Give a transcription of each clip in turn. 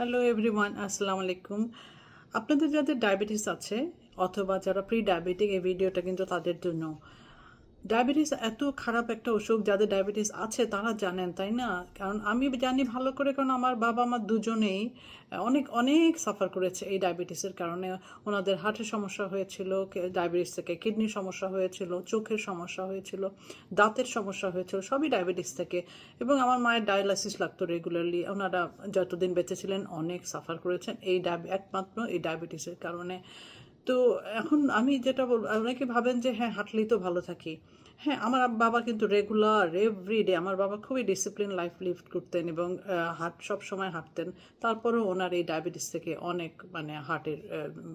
Hello everyone, আসসালামু আলাইকুম। আপনাদের যাদের ডায়াবেটিস আছে অথবা যারা প্রি ডায়াবেটিক, এই ভিডিওটা কিন্তু তাদের জন্য। ডায়াবেটিস এত খারাপ একটা অসুখ, যাদের ডায়াবেটিস আছে তারা জানেন, তাই না? কারণ আমি জানি ভালো করে, কারণ আমার বাবা আমার দুজনেই অনেক অনেক সাফার করেছে এই ডায়াবেটিসের কারণে। ওনাদের হার্টের সমস্যা হয়েছিল, ডায়াবেটিস থেকে কিডনির সমস্যা হয়েছিল, চোখের সমস্যা হয়েছিল, দাঁতের সমস্যা হয়েছিল, সবই ডায়াবেটিস থেকে। এবং আমার মায়ের ডায়ালাইসিস লাগতো রেগুলারলি। ওনারা যতদিন বেঁচে ছিলেন অনেক সাফার করেছেন এই একমাত্র এই ডায়াবেটিসের কারণে। তো এখন আমি যেটা বলবো, অনেকে ভাবেন যে হ্যাঁ হাঁটলেই তো ভালো থাকি। হ্যাঁ, আমার বাবা কিন্তু রেগুলার এভরিডে, আমার বাবা খুবই ডিসিপ্লিন লাইফ লিভ করতেন এবং সব সময় হাঁটতেন। তারপরেও ওনার এই ডায়াবেটিস থেকে অনেক হার্টের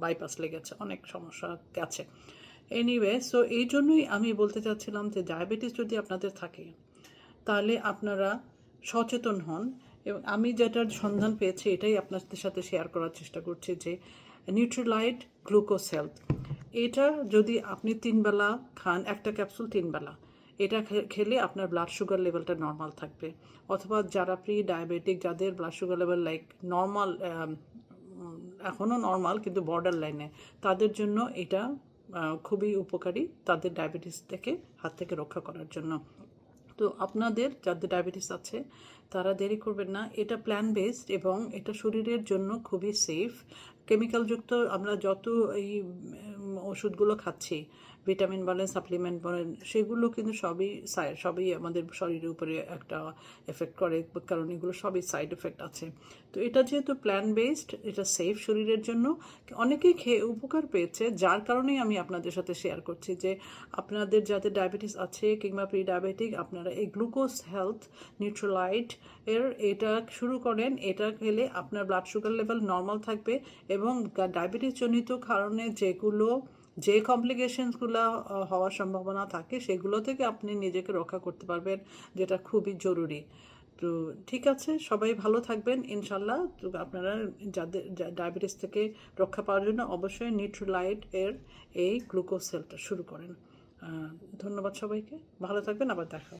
বাইপাস লেগেছে, অনেক সমস্যা গেছে। এনিওয়ে, সো এই জন্যই আমি বলতে চাচ্ছিলাম যে ডায়াবেটিস যদি আপনাদের থাকে তাহলে আপনারা সচেতন হন। এবং আমি যেটার সন্ধান পেয়েছি এটাই আপনাদের সাথে শেয়ার করার চেষ্টা করছি, যে নিউট্রিলাইট গ্লুকোজ হেলথ। এটা যদি আপনি 3 বেলা খান, একটা ক্যাপসুল 3 বেলা, এটা খেলে আপনার ব্লাড সুগার লেভেলটা নর্মাল থাকবে। অথবা যারা প্রি ডায়াবেটিক, যাদের blood sugar level like normal, এখনও নর্মাল কিন্তু বর্ডার লাইনে, তাদের জন্য এটা খুবই উপকারী, তাদের ডায়াবেটিস থেকে হাত থেকে রক্ষা করার জন্য। তো আপনাদের যাদের ডায়াবেটিস আছে তারা দেরি করবেন না। এটা প্ল্যান বেসড এবং এটা শরীরের জন্য খুবই সেফ। কেমিক্যালযুক্ত আমরা যত এই ওষুধগুলো খাচ্ছি, ভিটামিন বলেন, সাপ্লিমেন্ট বলেন, সেগুলো কিন্তু সবই আমাদের শরীরের উপরে একটা এফেক্ট করে, কারণ এগুলো সবই সাইড এফেক্ট আছে। তো এটা যেহেতু প্ল্যান বেসড, এটা সেফ শরীরের জন্য। অনেকেই খেয়ে উপকার পেয়েছে, যার কারণেই আমি আপনাদের সাথে শেয়ার করছি যে আপনাদের যাদের ডায়াবেটিস আছে কিংবা প্রি ডায়াবেটিক, আপনারা এই গ্লুকোজ হেলথ নিউট্রিলাইট এটা শুরু করেন। এটা খেলে আপনার ব্লাড সুগার লেভেল নর্মাল থাকবে এবং ডায়াবেটিস জনিত কারণে যে কমপ্লিকেশনসগুলো হওয়ার সম্ভাবনা থাকে সেগুলো থেকে আপনি নিজেকে রক্ষা করতে পারবেন, যেটা খুবই জরুরি। তো ঠিক আছে, সবাই ভালো থাকবেন ইনশাল্লাহ। তো আপনারা যাদের ডায়াবেটিস থেকে রক্ষা পাওয়ার জন্য অবশ্যই নিউট্রিলাইট এই গ্লুকোজ সেলটা শুরু করেন। ধন্যবাদ সবাইকে, ভালো থাকবেন, আবার দেখা।